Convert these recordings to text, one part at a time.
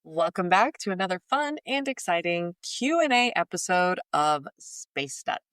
Welcome back to another fun and exciting Q&A episode of Space Nuts.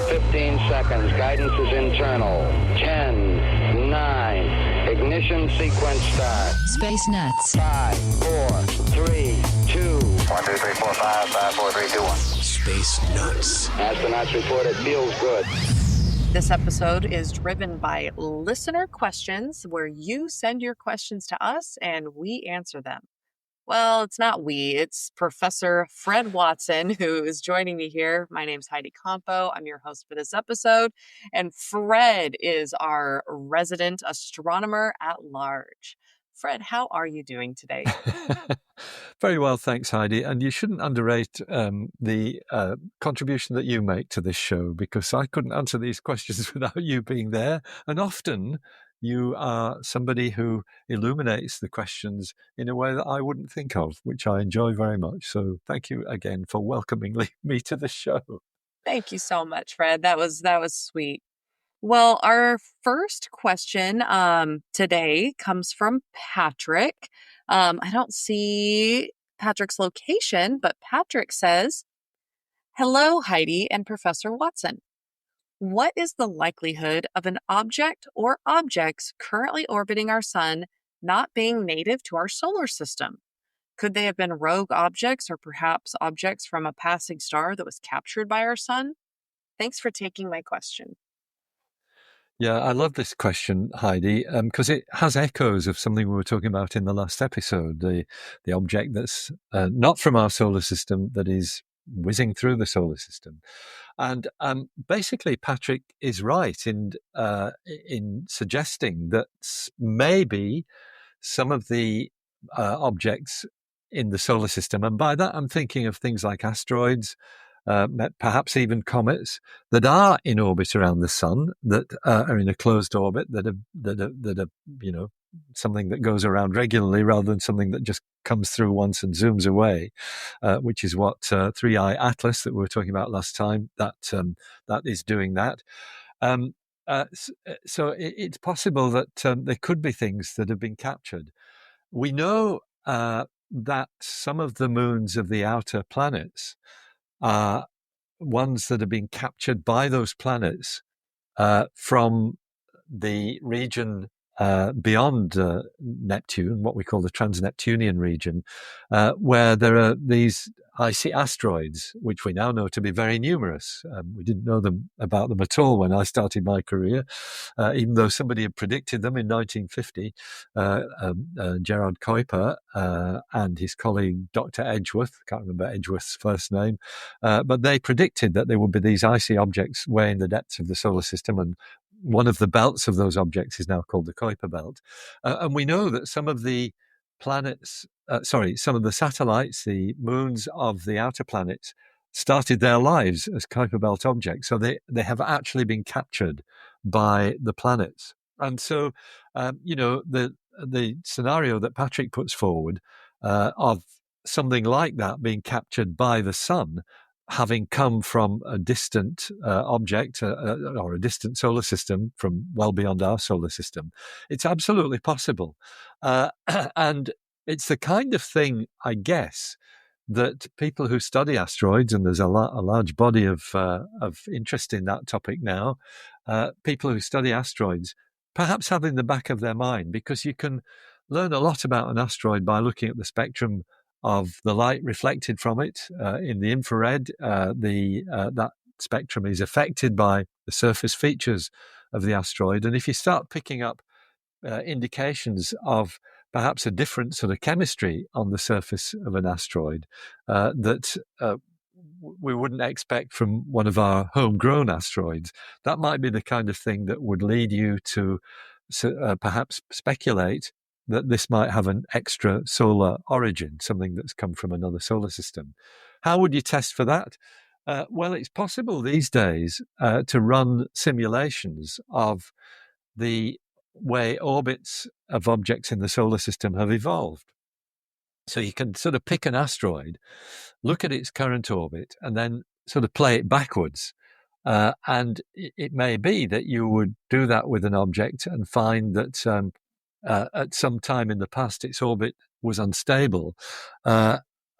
15 seconds. Guidance is internal. 10, 9. Ignition sequence start. Space Nuts. 5, 4, 3, 2. 1, 2, 3, 4, 5, 5, 4, 3, 2, 1. Space Nuts. Astronauts report it feels good. This episode is driven by listener questions where you send your questions to us and we answer them. Well, it's not we, it's Professor Fred Watson who is joining me here. My name's Heidi Campo. I'm your host for this episode. And Fred is our resident astronomer at large. Fred, how are you doing today? Very well, thanks, Heidi. And you shouldn't underrate the contribution that you make to this show, because I couldn't answer these questions without you being there. And often you are somebody who illuminates the questions in a way that I wouldn't think of, which I enjoy very much. So thank you again for welcoming me to the show. Thank you so much, Fred. That was sweet. Well, our first question today comes from Patrick. I don't see Patrick's location, but Patrick says, "Hello, Heidi and Professor Watson. What is the likelihood of an object or objects currently orbiting our sun not being native to our solar system? Could they have been rogue objects or perhaps objects from a passing star that was captured by our sun? Thanks for taking my question." Yeah, I love this question, Heidi, because it has echoes of something we were talking about in the last episode, the object that's not from our solar system that is whizzing through the solar system. And basically, Patrick is right in suggesting that maybe some of the objects in the solar system, and by that I'm thinking of things like asteroids, perhaps even comets that are in orbit around the sun, that are in a closed orbit, that are something that goes around regularly rather than something that just comes through once and zooms away, which is what 3i Atlas that we were talking about last time, that is doing that. So it's possible that there could be things that have been captured. We know that some of the moons of the outer planets are ones that have been captured by those planets from the region beyond Neptune, what we call the trans-Neptunian region, where there are these icy asteroids, which we now know to be very numerous. We didn't know about them at all when I started my career, even though somebody had predicted them in 1950, Gerard Kuiper and his colleague Dr. Edgeworth, can't remember Edgeworth's first name, but they predicted that there would be these icy objects way in the depths of the solar system, and one of the belts of those objects is now called the Kuiper belt. And we know that some of the some of the satellites, the moons of the outer planets, started their lives as Kuiper belt objects. So they have actually been captured by the planets. And so, the scenario that Patrick puts forward of something like that being captured by the sun, having come from a distant object or a distant solar system from well beyond our solar system, it's absolutely possible. And it's the kind of thing, I guess, that people who study asteroids, and there's a large body of interest in that topic now, people who study asteroids perhaps have in the back of their mind, because you can learn a lot about an asteroid by looking at the spectrum of the light reflected from it in the infrared. That spectrum is affected by the surface features of the asteroid. And if you start picking up indications of perhaps a different sort of chemistry on the surface of an asteroid that we wouldn't expect from one of our homegrown asteroids, that might be the kind of thing that would lead you to perhaps speculate that this might have an extra solar origin, something that's come from another solar system. How would you test for that? Well, it's possible these days to run simulations of the way orbits of objects in the solar system have evolved. So you can sort of pick an asteroid, look at its current orbit, and then sort of play it backwards. And it may be that you would do that with an object and find that at some time in the past, its orbit was unstable,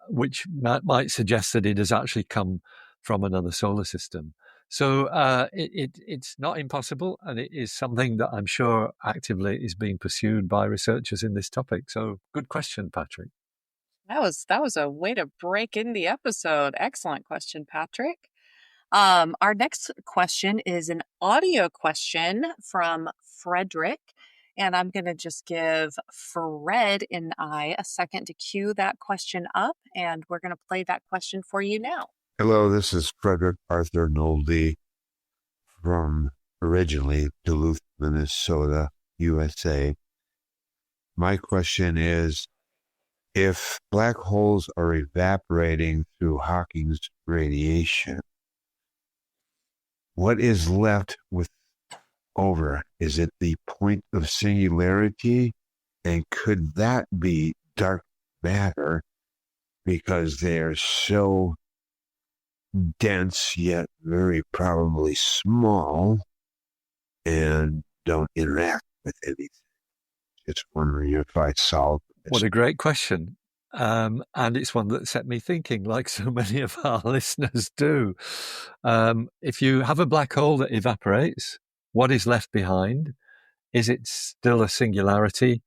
which might suggest that it has actually come from another solar system. So it's not impossible, and it is something that I'm sure actively is being pursued by researchers in this topic. So good question, Patrick. That was a way to break in the episode. Excellent question, Patrick. Our next question is an audio question from Frederick. And I'm going to just give Fred and I a second to cue that question up. And we're going to play that question for you now. Hello, this is Frederick Arthur Nolde from originally Duluth, Minnesota, USA. My question is, if black holes are evaporating through Hawking's radiation, what is left over? Is it the point of singularity? And could that be dark matter because they are so dense yet very probably small and don't interact with anything? Just wondering if I solved this. What a great question. And it's one that set me thinking, like so many of our listeners do. If you have a black hole that evaporates, what is left behind? Is it still a singularity?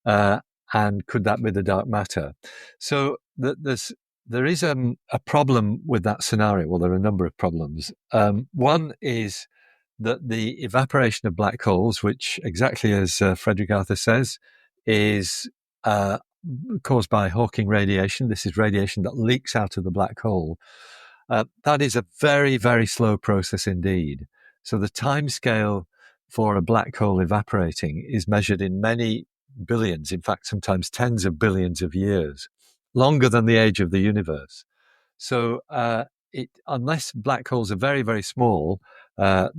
And could that be the dark matter? So there is a problem with that scenario. Well, there are a number of problems. One is that the evaporation of black holes, which exactly as Frederick Arthur says, is caused by Hawking radiation. This is radiation that leaks out of the black hole. That is a very, very slow process indeed. So the timescale for a black hole evaporating is measured in many billions, in fact, sometimes tens of billions of years, longer than the age of the universe. So unless black holes are very, very small, their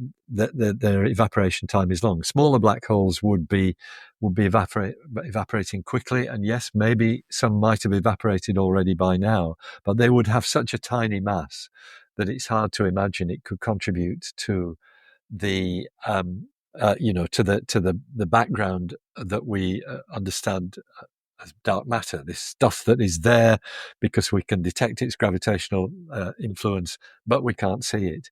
evaporation time is long. Smaller black holes would be evaporating quickly, and yes, maybe some might have evaporated already by now, but they would have such a tiny mass that it's hard to imagine it could contribute to the the background that we understand as dark matter, this stuff that is there because we can detect its gravitational influence, but we can't see it.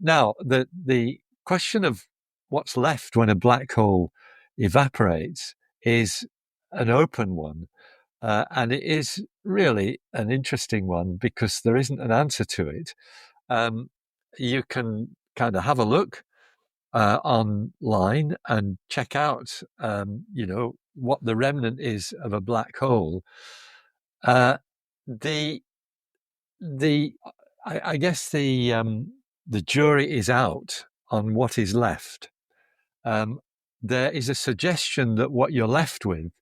Now, the question of what's left when a black hole evaporates is an open one, and it is really an interesting one because there isn't an answer to it. You can kind of have a look online and check out, what the remnant is of a black hole. I guess the jury is out on what is left. There is a suggestion that what you're left with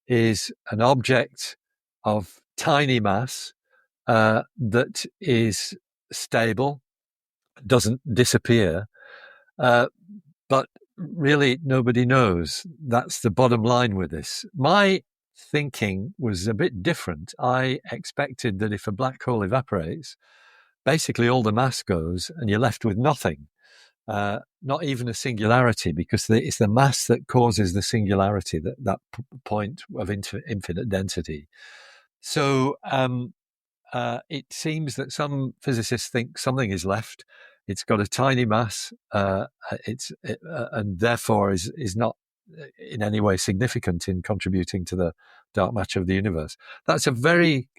is an object of tiny mass that is stable, doesn't disappear, but really nobody knows. That's the bottom line with this. My thinking was a bit different. I expected that if a black hole evaporates, basically all the mass goes and you're left with nothing, not even a singularity, because it's the mass that causes the singularity, that point of infinite density. So it seems that some physicists think something is left. It's got a tiny mass, and therefore is not in any way significant in contributing to the dark matter of the universe. That's a very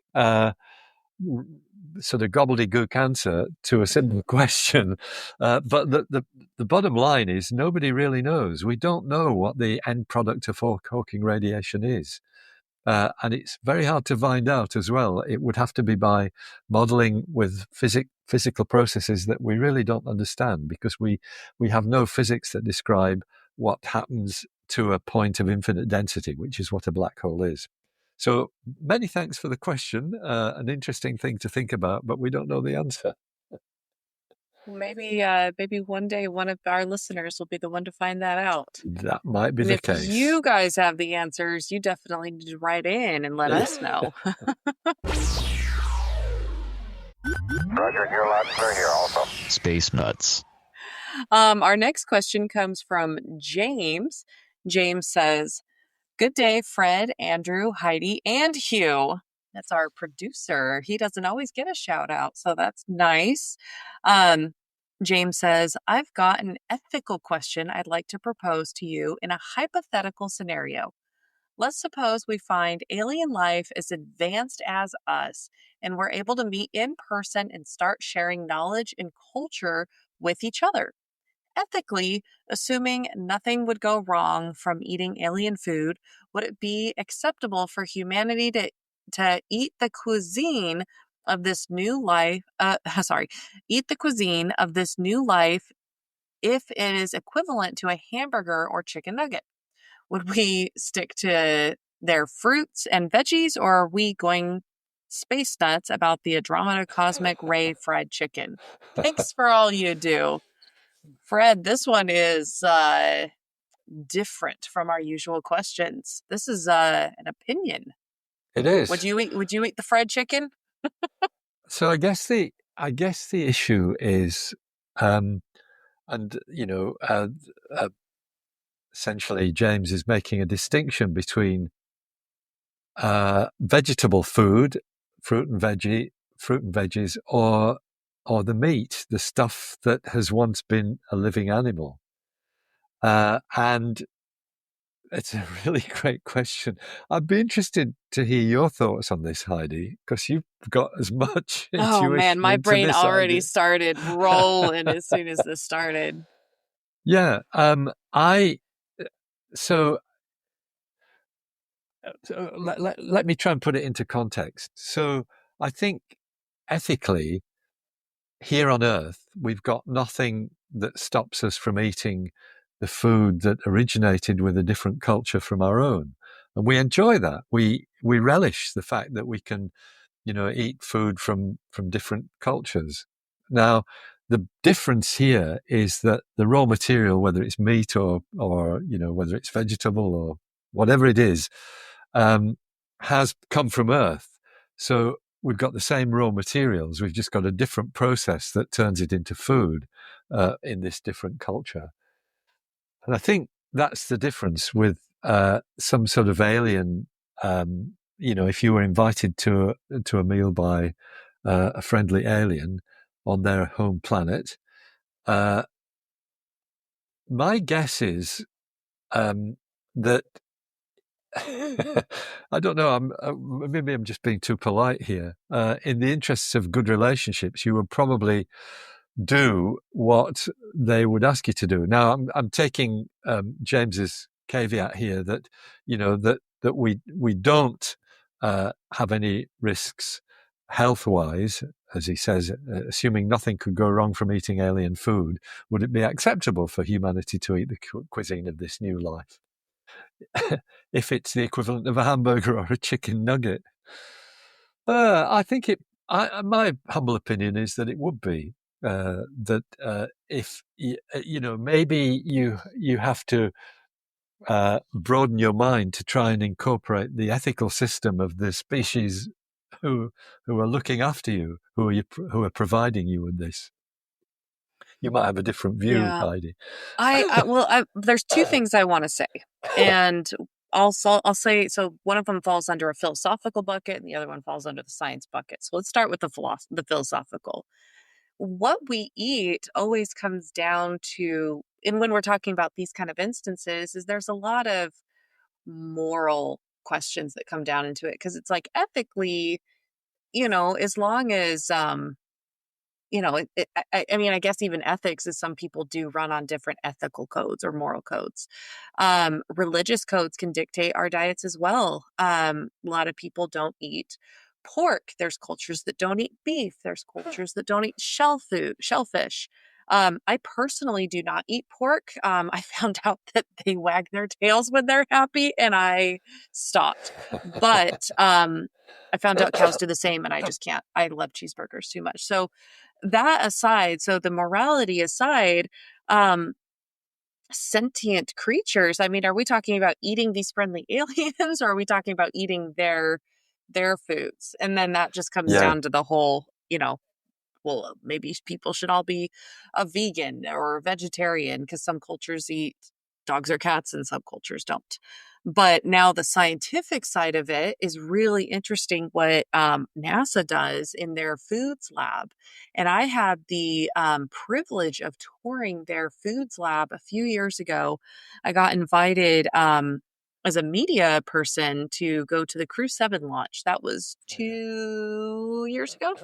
sort of gobbledygook answer to a simple question. But the bottom line is nobody really knows. We don't know what the end product of Hawking radiation is. And it's very hard to find out as well. It would have to be by modeling with physical processes that we really don't understand, because we have no physics that describe what happens to a point of infinite density, which is what a black hole is. So many thanks for the question. An interesting thing to think about, but we don't know the answer. Maybe one day one of our listeners will be the one to find that out. That might be And the if case. you guys have the answers, you definitely need to write in and let us know. Roger, you're loud and clear here also. Space nuts. Our next question comes from James. James says, Good day, Fred, Andrew, Heidi, and Hugh. That's our producer. He doesn't always get a shout out, so that's nice. Um, James says, I've got an ethical question I'd like to propose to you in a hypothetical scenario. Let's suppose we find alien life as advanced as us, and we're able to meet in person and start sharing knowledge and culture with each other. Ethically, assuming nothing would go wrong from eating alien food, would it be acceptable for humanity to eat the cuisine of this new life? Sorry, eat the cuisine of this new life if it is equivalent to a hamburger or chicken nugget? Would we stick to their fruits and veggies, or are we going space nuts about the Andromeda Cosmic Ray fried chicken? Thanks for all you do. Fred, this one is different from our usual questions. This is an opinion. It Would is. you eat the fried chicken? So I guess the issue is, and essentially James is making a distinction between vegetable food, fruit and veggies, or the meat, the stuff that has once been a living animal. And it's a really great question. I'd be interested to hear your thoughts on this, Heidi, because you've got as much Oh man, intuition my into brain this already idea. started rolling as soon as this started. Yeah. I so, let me try and put it into context. So I think ethically, here on Earth, we've got nothing that stops us from eating the food that originated with a different culture from our own, and we enjoy that. We relish the fact that we can, eat food from different cultures. Now, the difference here is that the raw material, whether it's meat or whether it's vegetable or whatever it is, has come from Earth. So we've got the same raw materials. We've just got a different process that turns it into food in this different culture. And I think that's the difference with some sort of alien. If you were invited to a meal by a friendly alien on their home planet, uh, my guess is that I don't know. Maybe I'm just being too polite here. In the interests of good relationships, you would probably do what they would ask you to do. Now, I'm taking James's caveat here that that we don't have any risks health wise, as he says, assuming nothing could go wrong from eating alien food. Would it be acceptable for humanity to eat the cuisine of this new life? If it's the equivalent of a hamburger or a chicken nugget. I think my humble opinion is that it would be that if maybe you have to broaden your mind to try and incorporate the ethical system of the species who are looking after you, who are providing you with this. You might have a different view, Yeah. Heidi. There's two things I want to say. And I'll say, so one of them falls under a philosophical bucket and the other one falls under the science bucket. So let's start with the philosophical. What we eat always comes down to, and when we're talking about these kind of instances, is there's a lot of moral questions that come down into it. Because it's like ethically, as long as I mean, I guess even ethics is some people do run on different ethical codes or moral codes. Religious codes can dictate our diets as well. A lot of people don't eat pork. There's cultures that don't eat beef. There's cultures that don't eat shellfish. I personally do not eat pork. I found out that they wag their tails when they're happy, and I stopped. But I found out cows do the same, and I just can't. I love cheeseburgers too much. So that aside, so the morality aside, um, sentient creatures, I mean, are we talking about eating these friendly aliens or are we talking about eating their foods? And then that just comes Yeah. down to the whole, well, maybe people should all be a vegan or a vegetarian because some cultures eat dogs are cats and subcultures don't. But now the scientific side of it is really interesting what NASA does in their foods lab. And I had the privilege of touring their foods lab a few years ago. I got invited as a media person to go to the Crew 7 launch. That was 2 years ago,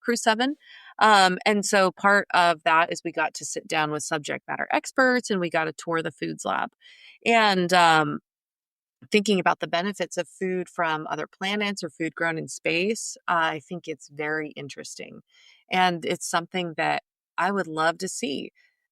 Crew 7. And so part of that is we got to sit down with subject matter experts and we got to tour the foods lab. And thinking about the benefits of food from other planets or food grown in space, I think it's very interesting. And it's something that I would love to see.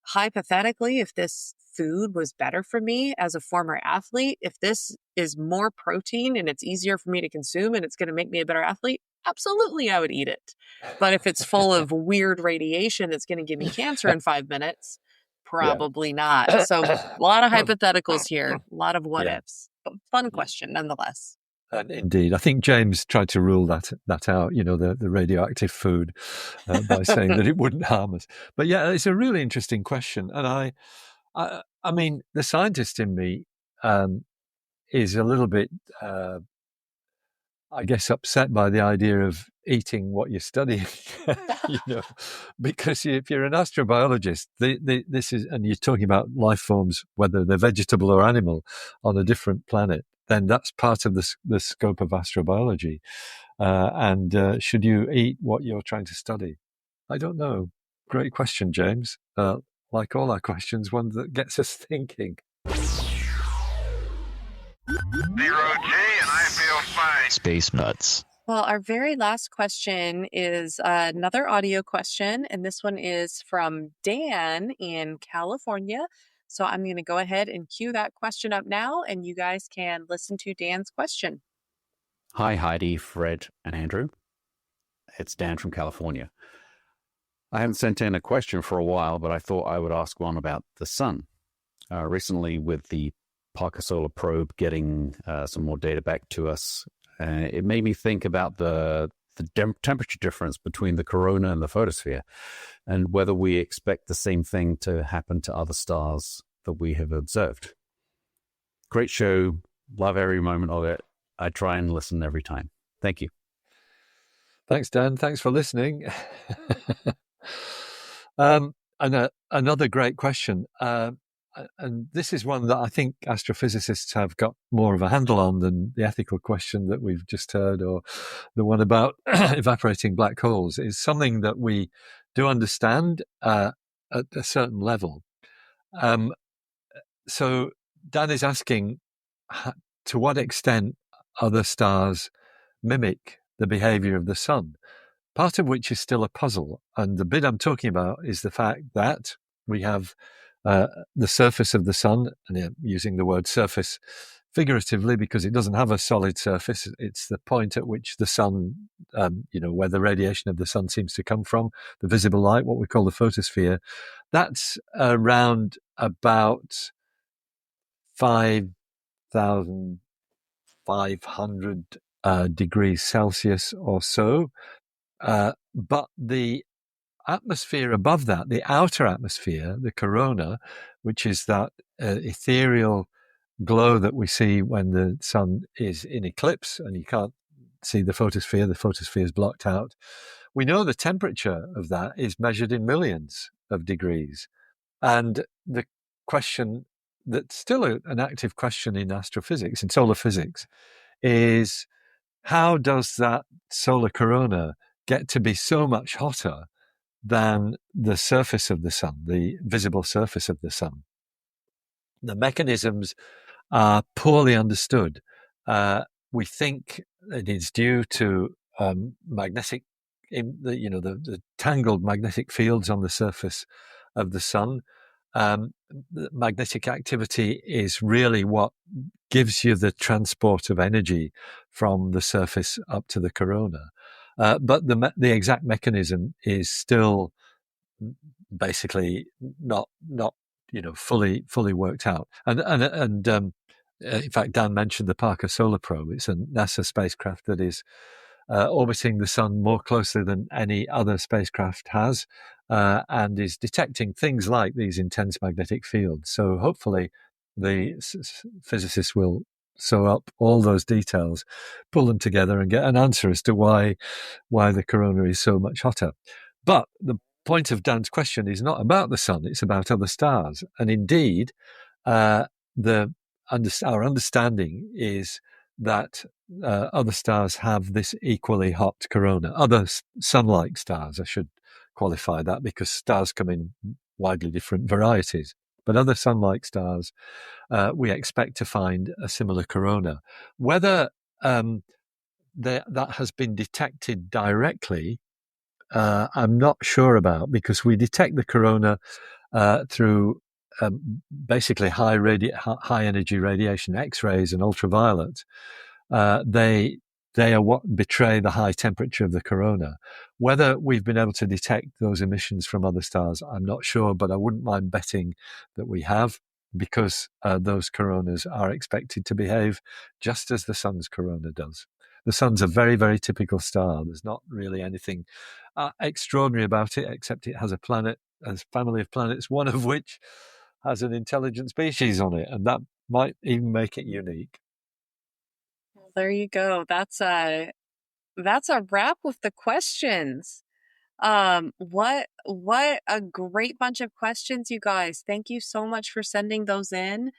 Hypothetically, if this food was better for me as a former athlete, if this is more protein and it's easier for me to consume and it's going to make me a better athlete, absolutely I would eat it. But if it's full of weird radiation that's going to give me cancer in 5 minutes, probably not. So a lot of hypotheticals here, a lot of what ifs. But fun question nonetheless. Indeed. I think James tried to rule that out, the radioactive food, by saying that it wouldn't harm us. But yeah, it's a really interesting question. And I mean, the scientist in me is a little bit, I guess, upset by the idea of eating what you're studying, because if you're an astrobiologist, this is, and you're talking about life forms, whether they're vegetable or animal, on a different planet, then that's part of the scope of astrobiology. And should you eat what you're trying to study? I don't know. Great question, James. Like all our questions, one that gets us thinking. 0G, and I feel fine. Space nuts. Well, our very last question is another audio question, and this one is from Dan in California. So I'm going to go ahead and cue that question up now, and you guys can listen to Dan's question. Hi, Heidi, Fred, and Andrew. It's Dan from California. I haven't sent in a question for a while, but I thought I would ask one about the sun. Recently, with the Parker Solar Probe getting some more data back to us, it made me think about the temperature difference between the corona and the photosphere, and whether we expect the same thing to happen to other stars that we have observed. Great show. Love every moment of it. I try and listen every time. Thank you. Thanks, Dan. Thanks for listening. And another great question. And this is one that I think astrophysicists have got more of a handle on than the ethical question that we've just heard, or the one about evaporating black holes. Is something that we do understand at a certain level. So Dan is asking, to what extent other stars mimic the behavior of the sun, part of which is still a puzzle. And the bit I'm talking about is the fact that we have the surface of the sun, and I'm using the word surface figuratively because it doesn't have a solid surface. It's the point at which the sun, where the radiation of the sun seems to come from, the visible light, what we call the photosphere. That's around about 5,500 degrees Celsius or so. But the atmosphere above that, the outer atmosphere, the corona, which is that ethereal glow that we see when the sun is in eclipse and you can't see the photosphere is blocked out. We know the temperature of that is measured in millions of degrees. And the question that's still an active question in astrophysics, in solar physics, is how does that solar corona get to be so much hotter than the surface of the sun, the visible surface of the sun? The mechanisms are poorly understood. We think it is due to magnetic, the tangled magnetic fields on the surface of the sun. Magnetic activity is really what gives you the transport of energy from the surface up to the corona. But the exact mechanism is still basically not fully worked out. And in fact, Dan mentioned the Parker Solar Probe. It's a NASA spacecraft that is orbiting the sun more closely than any other spacecraft has, and is detecting things like these intense magnetic fields. So hopefully the physicists will sew up all those details, pull them together, and get an answer as to why the corona is so much hotter. But the point of Dan's question is not about the sun; it's about other stars. And indeed, our understanding is that other stars have this equally hot corona. Other sun-like stars, I should qualify that, because stars come in widely different varieties. But other sun-like stars, we expect to find a similar corona. Whether that has been detected directly, I'm not sure about, because we detect the corona through basically high energy radiation, X-rays and ultraviolet. They are what betray the high temperature of the corona. Whether we've been able to detect those emissions from other stars, I'm not sure, but I wouldn't mind betting that we have, because those coronas are expected to behave just as the sun's corona does. The sun's a very, very typical star. There's not really anything extraordinary about it, except it has a family of planets, one of which has an intelligent species on it, and that might even make it unique. Well, there you go. That's a wrap with the questions. What a great bunch of questions, you guys. Thank you so much for sending those in.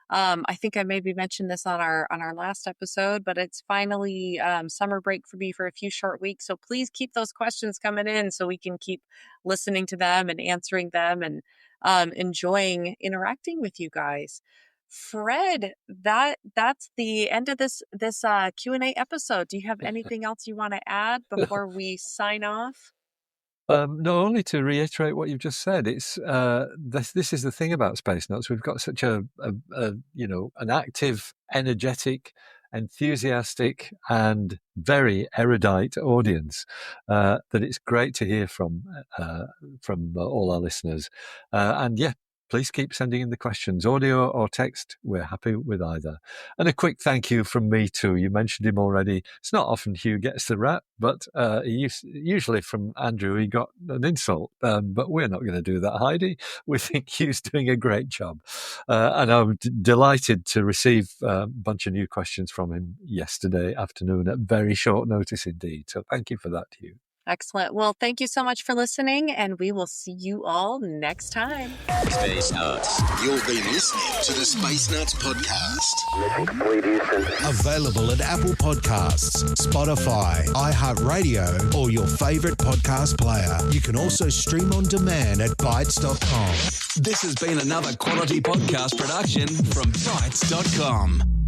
I think I maybe mentioned this on our last episode, but it's finally summer break for me for a few short weeks. So please keep those questions coming in so we can keep listening to them and answering them and enjoying interacting with you guys. Fred, that's the end of this Q&A episode. Do you have anything else you want to add before we sign off? No, only to reiterate what you've just said. It's this is the thing about Space Nuts. We've got such an active, energetic, enthusiastic, and very erudite audience that it's great to hear from all our listeners. And yeah, please keep sending in the questions, audio or text. We're happy with either. And a quick thank you from me too. You mentioned him already. It's not often Hugh gets the rap, but usually from Andrew he got an insult. But we're not going to do that, Heidi. We think Hugh's doing a great job. And I'm delighted to receive a bunch of new questions from him yesterday afternoon at very short notice indeed. So thank you for that, Hugh. Excellent. Well, thank you so much for listening, and we will see you all next time. Space Nuts. You've been listening to the Space Nuts podcast. Mission complete, Houston. Available at Apple Podcasts, Spotify, iHeartRadio, or your favorite podcast player. You can also stream on demand at Bytes.com. This has been another quality podcast production from Bytes.com.